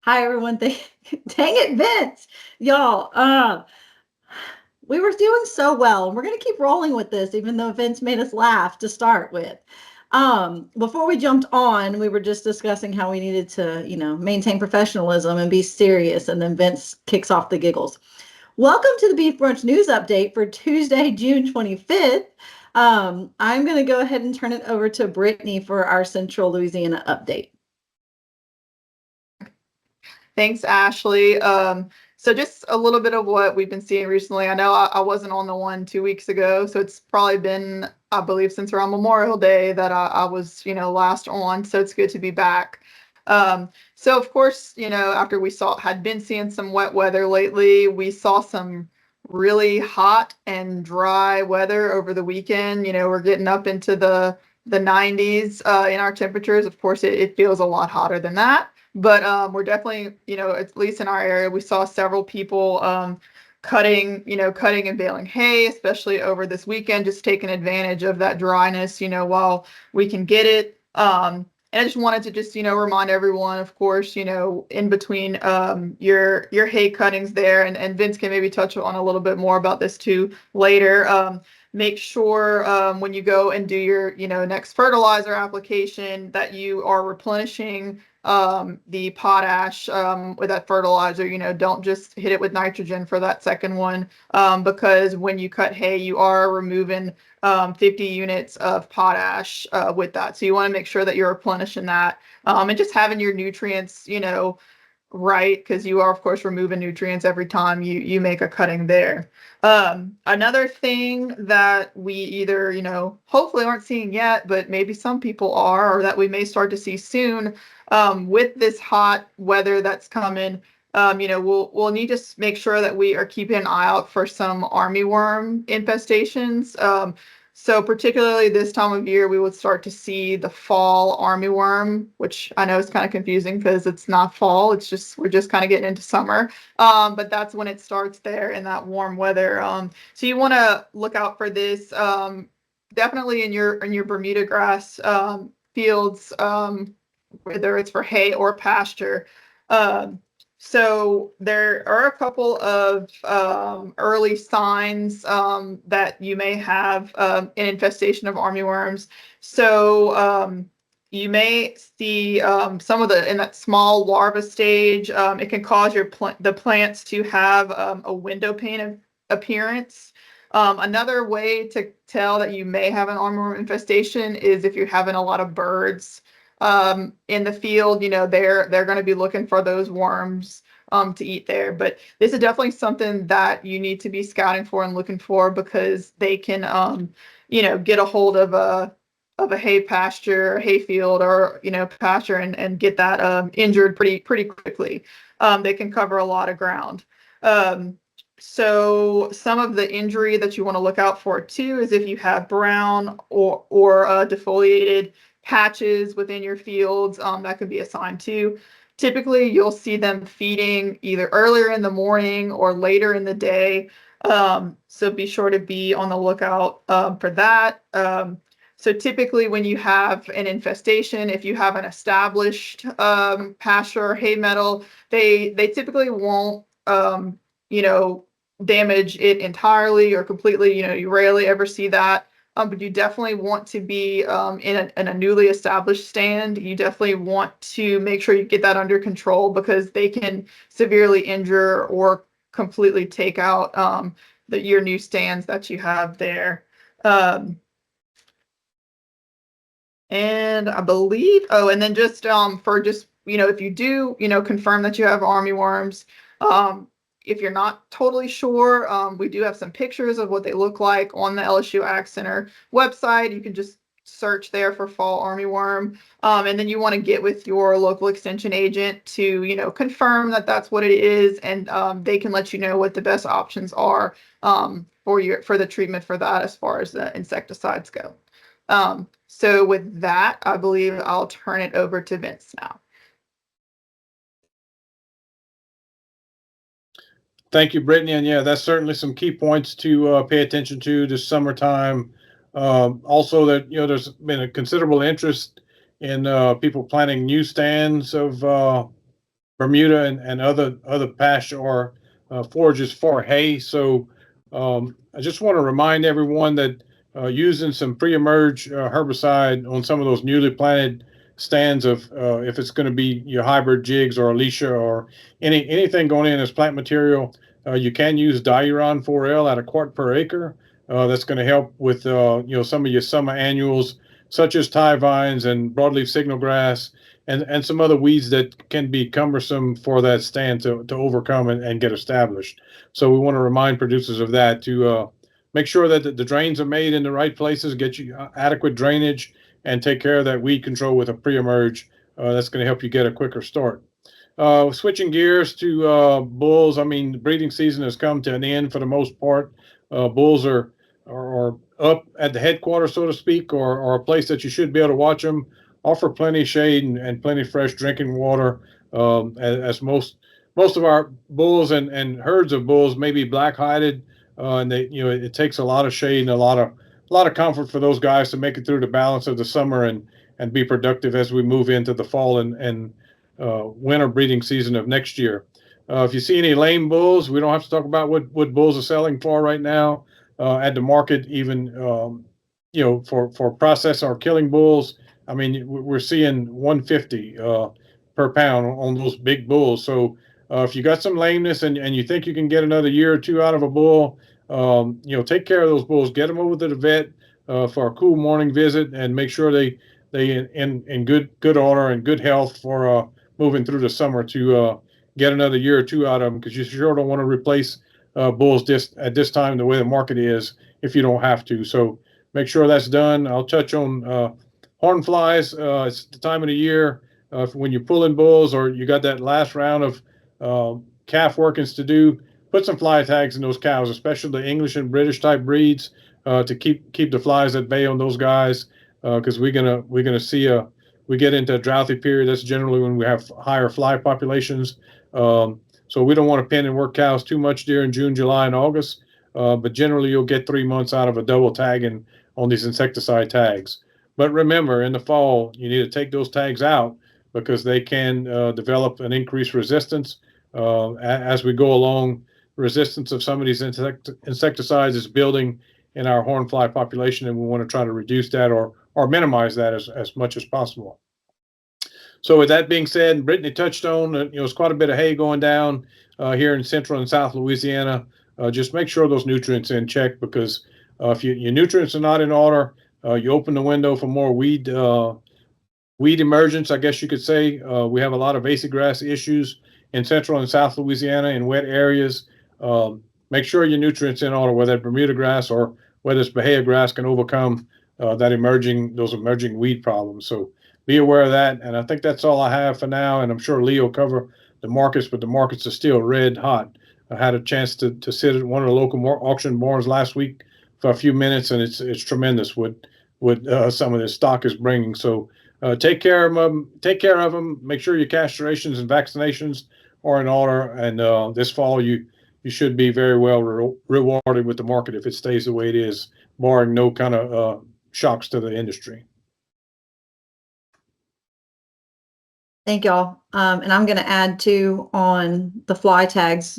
Hi, everyone. Dang it, Vince. Y'all, we were doing so well. We're going to keep rolling with this, even though Vince made us laugh to start with. Before we jumped on, we were just discussing how we needed to, maintain professionalism and be serious. And then Vince kicks off the giggles. Welcome to the Beef Brunch News Update for Tuesday, June 25th. I'm going to go ahead and turn it over to Brittany for our Central Louisiana update. Thanks, Ashley. So just a little bit of what we've been seeing recently. I know I wasn't on the one 2 weeks ago, so it's probably been, I believe, since around Memorial Day that I was, last on. So it's good to be back. So of course, after we had been seeing some wet weather lately, we saw some really hot and dry weather over the weekend. We're getting up into the 90s in our temperatures. Of course, it feels a lot hotter than that. But we're definitely, at least in our area, we saw several people cutting and baling hay, especially over this weekend, just taking advantage of that dryness, while we can get it. And I just wanted to just, remind everyone, of course, in between your hay cuttings there, and Vince can maybe touch on a little bit more about this too later. Make sure when you go and do your, next fertilizer application that you are replenishing the potash with that fertilizer. Don't just hit it with nitrogen for that second one, because when you cut hay, you are removing 50 units of potash with that. So you want to make sure that you're replenishing that, and just having your nutrients, right, because you are, of course, removing nutrients every time you make a cutting there. Another thing that we either, hopefully aren't seeing yet, but maybe some people are, or that we may start to see soon, with this hot weather that's coming, we'll need to make sure that we are keeping an eye out for some armyworm infestations. So particularly this time of year, we would start to see the fall armyworm, which I know is kind of confusing because it's not fall. We're just kind of getting into summer. But that's when it starts there in that warm weather. So you want to look out for this, definitely in your Bermuda grass fields, whether it's for hay or pasture. So there are a couple of early signs that you may have an infestation of armyworms. So you may see some of in that small larva stage. It can cause the plants to have a window pane appearance. Another way to tell that you may have an armyworm infestation is if you're having a lot of birds in the field. They're going to be looking for those worms to eat there. But this is definitely something that you need to be scouting for and looking for, because they can get a hold of a hay pasture, hay field, or pasture, and get that injured pretty quickly. They can cover a lot of ground. So some of the injury that you want to look out for too is if you have brown or defoliated patches within your fields, that could be a sign too. Typically, you'll see them feeding either earlier in the morning or later in the day. So be sure to be on the lookout for that. So typically when you have an infestation, if you have an established pasture or hay meadow, they typically won't damage it entirely or completely. You rarely ever see that. But you definitely want to be in a newly established stand. You definitely want to make sure you get that under control, because they can severely injure or completely take out your new stands that you have there. And I believe, and then just for just, if you do, confirm that you have armyworms, if you're not totally sure, we do have some pictures of what they look like on the LSU Ag Center website. You can just search there for fall armyworm. And then you want to get with your local extension agent to, confirm that that's what it is. And they can let you know what the best options are for the treatment for that as far as the insecticides go. So with that, I believe I'll turn it over to Vince now. Thank you, Brittany. And yeah, that's certainly some key points to pay attention to this summertime. Also, that there's been a considerable interest in people planting new stands of Bermuda and other pasture or forages for hay. So I just want to remind everyone that using some pre-emerge herbicide on some of those newly planted stands of if it's going to be your hybrid jigs or Alicia or anything going in as plant material, you can use Diuron 4L at a quart per acre. That's going to help with some of your summer annuals such as tie vines and broadleaf signal grass and some other weeds that can be cumbersome for that stand to overcome and get established. So we want to remind producers of that to make sure that the drains are made in the right places, get you adequate drainage, and take care of that weed control with a pre-emerge. That's going to help you get a quicker start. Switching gears to bulls, I mean, the breeding season has come to an end for the most part. Bulls are up at the headquarters, so to speak, or a place that you should be able to watch them. Offer plenty of shade and plenty of fresh drinking water. As most of our bulls and herds of bulls may be black-hided, and it takes a lot of shade and a lot of comfort for those guys to make it through the balance of the summer and be productive as we move into the fall and winter breeding season of next year. If you see any lame bulls, we don't have to talk about what bulls are selling for right now at the market, even for process or killing bulls. I mean, we're seeing 150 per pound on those big bulls. So if you got some lameness and you think you can get another year or two out of a bull, take care of those bulls. Get them over to the vet for a cool morning visit and make sure they in good order and good health for moving through the summer to get another year or two out of them, because you sure don't want to replace bulls at this time the way the market is if you don't have to. So make sure that's done. I'll touch on horn flies. It's the time of the year when you're pulling bulls or you got that last round of calf workings to do. Put some fly tags in those cows, especially the English and British type breeds, to keep the flies at bay on those guys, because we're gonna see we get into a droughty period. That's generally when we have higher fly populations. So we don't want to pin and work cows too much during June, July, and August. But generally, you'll get 3 months out of a double tagging on these insecticide tags. But remember, in the fall, you need to take those tags out because they can develop an increased resistance as we go along. Resistance of some of these insecticides is building in our hornfly population, and we want to try to reduce that or minimize that as much as possible. So with that being said, Brittany touched on, it's quite a bit of hay going down here in central and south Louisiana. Just make sure those nutrients in check, because if your nutrients are not in order, you open the window for more weed emergence, I guess you could say. We have a lot of basic grass issues in central and south Louisiana in wet areas. Make sure your nutrients in order, whether it's Bermuda grass or whether it's Bahia grass, can overcome those emerging weed problems. So be aware of that. And I think that's all I have for now. And I'm sure Lee will cover the markets, but the markets are still red hot. I had a chance to sit at one of the local auction barns last week for a few minutes, and it's tremendous what some of this stock is bringing. So take care of them. Take care of them. Make sure your castrations and vaccinations are in order. And this fall, you should be very well rewarded with the market if it stays the way it is, barring no kind of shocks to the industry. Thank y'all. And I'm going to add too on the fly tags,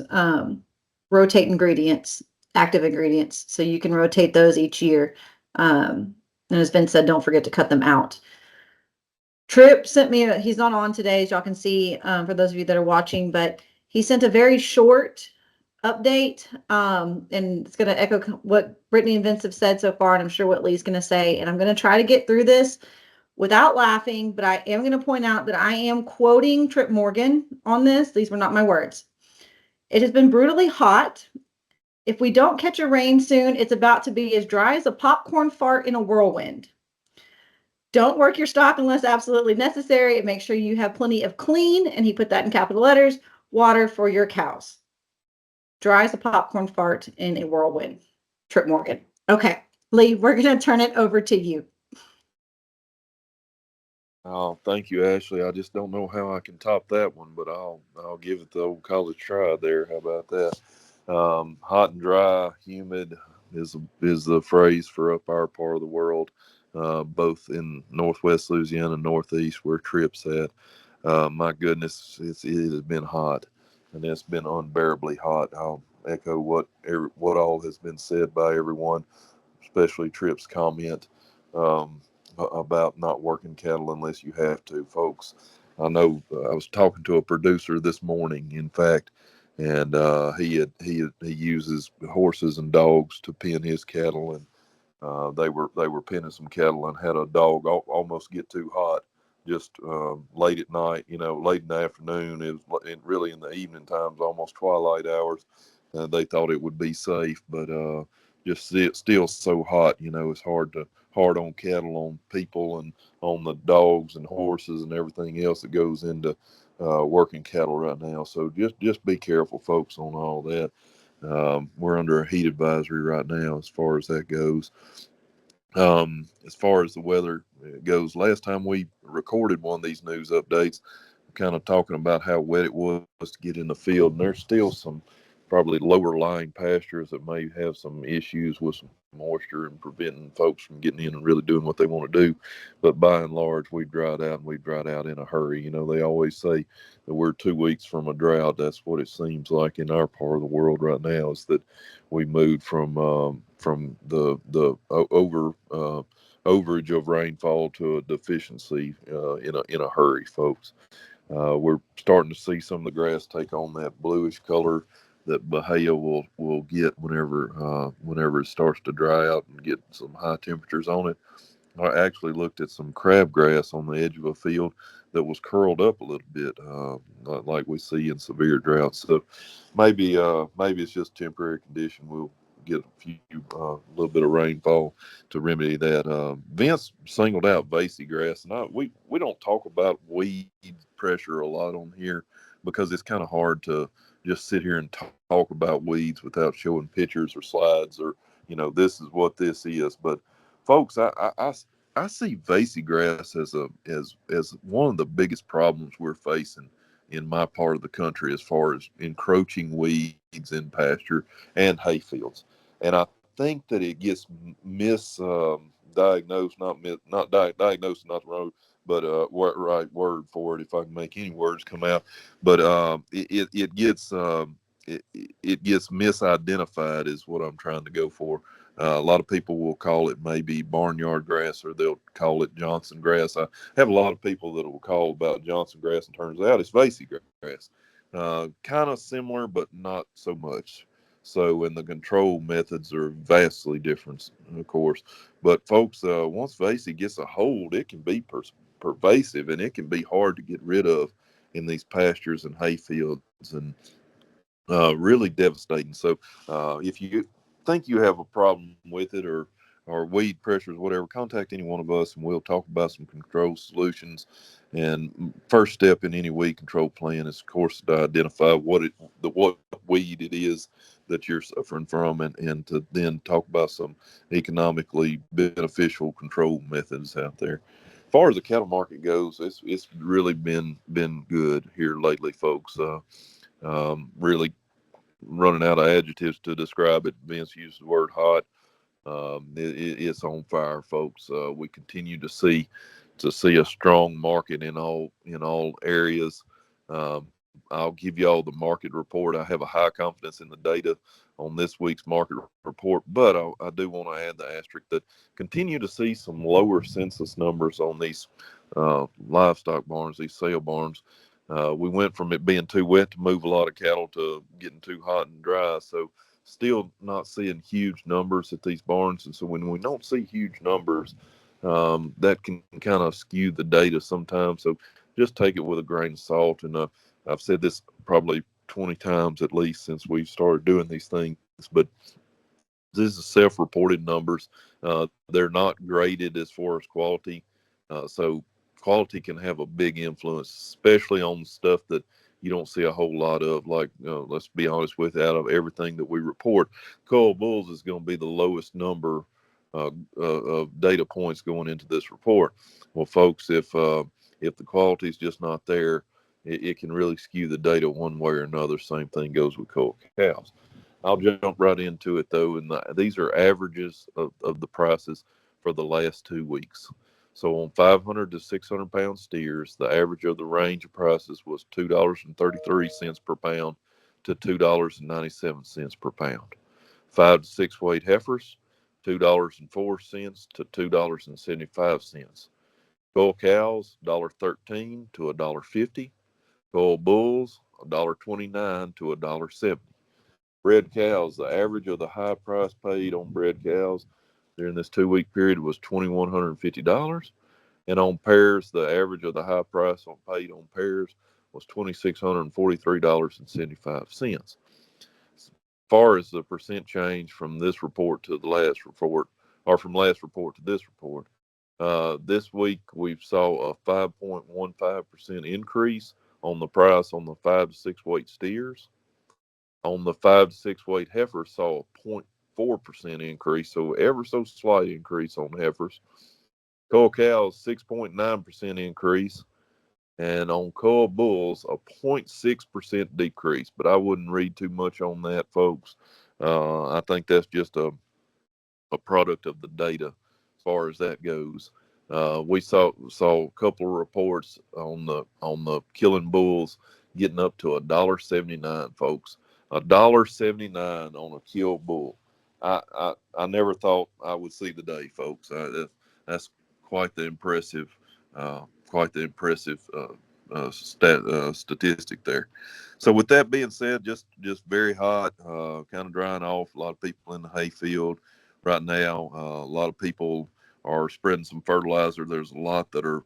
rotate ingredients, active ingredients. So you can rotate those each year. And as Vince said, don't forget to cut them out. Tripp sent me, he's not on today, as y'all can see, for those of you that are watching, but he sent a very short update. And it's going to echo what Brittany and Vince have said so far, and I'm sure what Lee's going to say. And I'm going to try to get through this without laughing, but I am going to point out that I am quoting Tripp Morgan on this. These were not my words. It has been brutally hot. If we don't catch a rain soon, it's about to be as dry as a popcorn fart in a whirlwind. Don't work your stock unless absolutely necessary, and make sure you have plenty of clean, and he put that in capital letters, water for your cows. Dry as a popcorn fart in a whirlwind. Tripp Morgan. Okay, Lee, we're going to turn it over to you. Oh, thank you, Ashley. I just don't know how I can top that one, but I'll give it the old college try there. How about that? Hot and dry, humid is the phrase for up our part of the world, both in northwest Louisiana and northeast where Tripp's at. My goodness, it has been hot, and it's been unbearably hot. I'll echo what all has been said by everyone, especially Tripp's comment about not working cattle unless you have to, folks. I know I was talking to a producer this morning, in fact, and he uses horses and dogs to pen his cattle, and they were penning some cattle and had a dog almost get too hot just late at night, late in the afternoon. It was really in the evening times, almost twilight hours. They thought it would be safe, but just still so hot. It's hard on cattle, on people, and on the dogs and horses and everything else that goes into working cattle right now. So just be careful, folks, on all that. We're under a heat advisory right now as far as that goes. As far as the weather goes, last time we recorded one of these news updates, kind of talking about how wet it was to get in the field, and there's still some probably lower lying pastures that may have some issues with some moisture and preventing folks from getting in and really doing what they want to do. But by and large, we dried out, and we dried out in a hurry. They always say that we're 2 weeks from a drought. That's what it seems like in our part of the world right now, is that we moved from the overage of rainfall to a deficiency in a hurry, folks. We're starting to see some of the grass take on that bluish color that Bahia will get whenever it starts to dry out and get some high temperatures on it. I actually looked at some crabgrass on the edge of a field that was curled up a little bit, like we see in severe droughts. So maybe it's just temporary condition. We'll get a little bit of rainfall to remedy that. Vince singled out Vasey grass, and we don't talk about weed pressure a lot on here because it's kind of hard to just sit here and talk about weeds without showing pictures or slides or this is what this is. But folks, I see Vasey grass as one of the biggest problems we're facing in my part of the country as far as encroaching weeds in pasture and hay fields. And I think that it gets misdiagnosed, diagnosed, not the wrong, but right word for it, if I can make any words come out. But it gets misidentified is what I'm trying to go for. A lot of people will call it maybe barnyard grass, or they'll call it Johnson grass. I have a lot of people that will call about Johnson grass, and turns out it's Vasey grass. Kind of similar, but not so much. So, and the control methods are vastly different, of course. But folks, once Vasey gets a hold, it can be pervasive, and it can be hard to get rid of in these pastures and hay fields, and really devastating. So, if you think you have a problem with it, or weed pressures, whatever, contact any one of us, and we'll talk about some control solutions. And first step in any weed control plan is, of course, to identify what weed it is that you're suffering from, and to then talk about some economically beneficial control methods out there. As far as the cattle market goes, it's really been good here lately, folks. Really running out of adjectives to describe it. Vince used the word hot. It's on fire, folks. We continue to see a strong market in all areas. I'll give you all the market report. I have a high confidence in the data on this week's market report, but I do want to add the asterisk that continue to see some lower census numbers on these livestock barns, these sale barns. We went from it being too wet to move a lot of cattle to getting too hot and dry. So still not seeing huge numbers at these barns. And so when we don't see huge numbers, that can kind of skew the data sometimes. So just take it with a grain of salt. And I've said this probably 20 times at least since we started doing these things, but this is self-reported numbers. They're not graded as far as quality. So quality can have a big influence, especially on stuff that you don't see a whole lot of. Like, let's be honest with it, out of everything that we report, Cull Bulls is going to be the lowest number of data points going into this report. Well, folks, if the quality is just not there, it can really skew the data one way or another. Same thing goes with cull cows. I'll jump right into it though, and these are averages of the prices for the last 2 weeks. So on 500 to 600 pound steers, the average of the range of prices was $2.33 per pound to $2.97 per pound. 5 to 6 weight heifers, $2.04 to $2.75. Cull cows, $1.13 to $1.50. Cull bulls, $1.29 to $1.70. Bred cows, the average of the high price paid on bred cows during this 2 week period was $2,150. And on pairs, the average of the high price on paid on pairs was $2,643.75. As far as the percent change from this report to the last report, or from last report to this report, this week we saw a 5.15% increase on the price on the 5 to 6 weight steers. On the 5 to 6 weight heifers, saw a 0.4% increase, so ever so slight increase on heifers. Cull cows, 6.9% increase, and on cull bulls, a 0.6% decrease. But I wouldn't read too much on that, folks. I think that's just a product of the data as far as that goes. We saw a couple of reports on the killing bulls getting up to $1.79, folks. $1.79 on a kill bull. I never thought I would see the day, folks. That's quite the impressive statistic there. So with that being said, just very hot, kind of drying off. A lot of people in the hayfield right now. A lot of people are spreading some fertilizer. There's a lot that are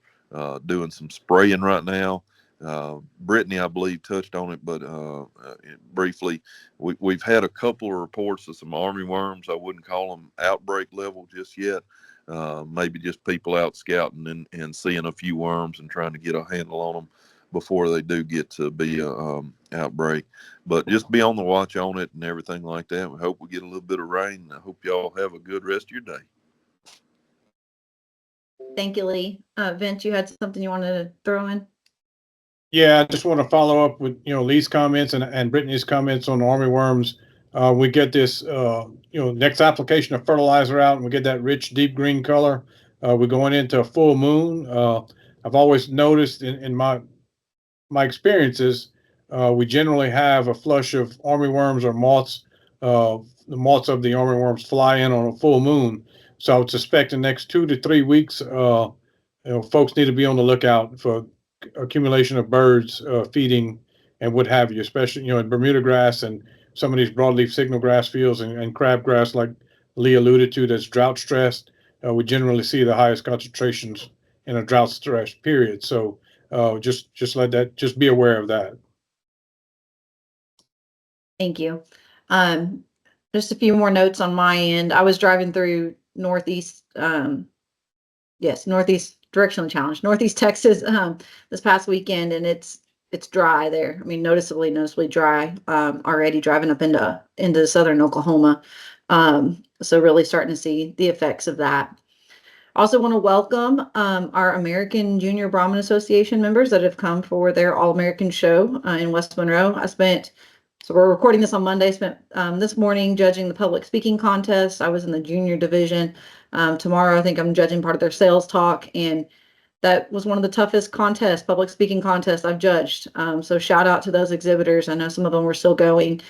doing some spraying right now. Brittany, I believe, touched on it, but briefly, we've had a couple of reports of some armyworms. I wouldn't call them outbreak level just yet. Maybe just people out scouting and seeing a few worms and trying to get a handle on them before they do get to be a outbreak. But just be on the watch on it and everything like that. We hope we get a little bit of rain. I hope y'all have a good rest of your day. Thank you, Lee. Vince, you had something you wanted to throw in? Yeah, I just want to follow up with Lee's comments and Brittany's comments on armyworms. We get this next application of fertilizer out, and we get that rich deep green color. We're going into a full moon. I've always noticed in my experiences, we generally have a flush of armyworms or moths. The moths of the armyworms fly in on a full moon. So I would suspect the next 2 to 3 weeks, folks need to be on the lookout for accumulation of birds feeding and what have you, especially in Bermuda grass and some of these broadleaf signal grass fields and crabgrass, like Lee alluded to, that's drought stressed. We generally see the highest concentrations in a drought stressed period. So just be aware of that. Thank you. Just a few more notes on my end. I was driving through Northeast Directionally Challenged, Northeast Texas this past weekend, and it's dry there. I mean, noticeably dry already driving up into southern Oklahoma. So really starting to see the effects of that. Also want to welcome our American Junior Brahmin Association members that have come for their All-American show in West Monroe. So we're recording this on Monday. Spent this morning judging the public speaking contest. I was in the junior division. Tomorrow, I think I'm judging part of their sales talk, and that was one of the toughest public speaking contests I've judged. So shout out to those exhibitors. I know some of them were still going.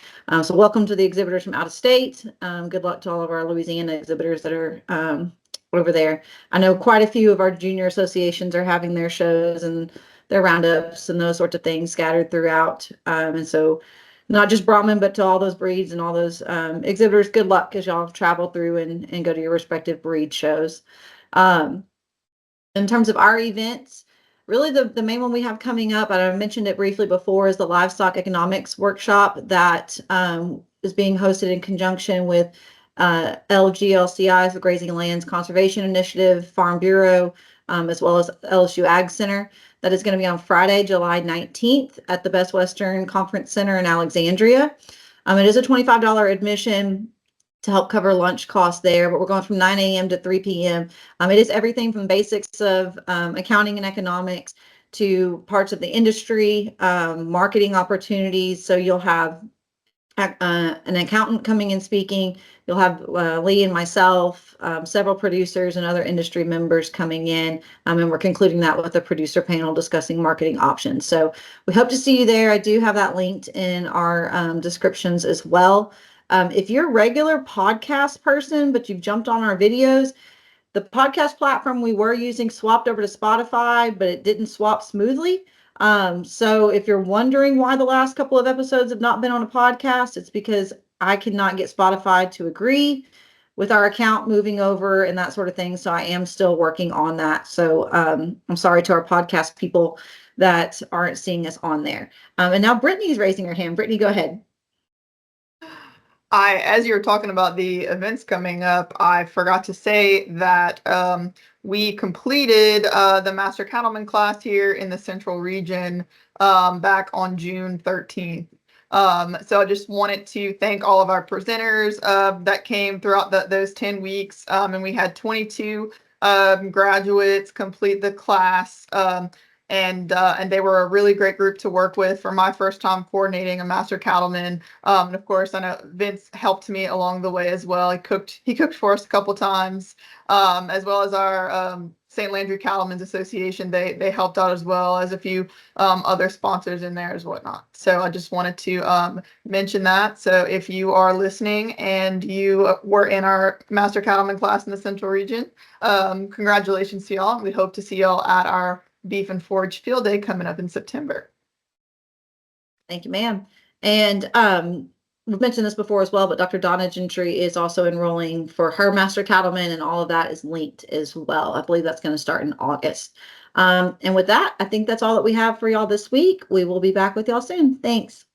So welcome to the exhibitors from out of state. Good luck to all of our Louisiana exhibitors that are over there. I know quite a few of our junior associations are having their shows and their roundups and those sorts of things scattered throughout. And so not just Brahman, but to all those breeds and all those exhibitors, good luck as y'all travel through and go to your respective breed shows. In terms of our events, really the main one we have coming up, and I mentioned it briefly before, is the Livestock Economics Workshop that is being hosted in conjunction with LGLCI, the Grazing Lands Conservation Initiative, Farm Bureau, as well as LSU Ag Center. That is going to be on Friday, July 19th at the Best Western Conference Center in Alexandria. It is a $25 admission to help cover lunch costs there, but we're going from 9 a.m. to 3 p.m. It is everything from basics of accounting and economics to parts of the industry, marketing opportunities. So you'll have an accountant coming and speaking. You'll have Lee and myself, several producers and other industry members coming in, and we're concluding that with a producer panel discussing marketing options. So we hope to see you there. I do have that linked in our descriptions as well. If you're a regular podcast person, but you've jumped on our videos, the podcast platform we were using swapped over to Spotify, but it didn't swap smoothly. So if you're wondering why the last couple of episodes have not been on a podcast, it's because I cannot get Spotify to agree with our account moving over and that sort of thing. So I am still working on that. So I'm sorry to our podcast people that aren't seeing us on there. And now Brittany's raising her hand. Brittany, go ahead. As you were talking about the events coming up, I forgot to say that we completed the Master Cattleman class here in the Central Region back on June 13th. So I just wanted to thank all of our presenters that came throughout those 10 weeks. And we had 22 graduates complete the class. And they were a really great group to work with for my first time coordinating a Master Cattleman. And of course, I know Vince helped me along the way as well. He cooked for us a couple times, as well as our St. Landry Cattlemen's Association. They helped out as well as a few other sponsors in there as whatnot. So I just wanted to mention that. So if you are listening and you were in our Master Cattleman class in the Central Region, congratulations to y'all. We hope to see y'all at our Beef and Forage Field Day coming up in September. Thank you, ma'am. And we've mentioned this before as well, but Dr. Donna Gentry is also enrolling for her Master Cattleman, and all of that is linked as well. I believe that's going to start in August. And with that, I think that's all that we have for y'all this week. We will be back with y'all soon. Thanks.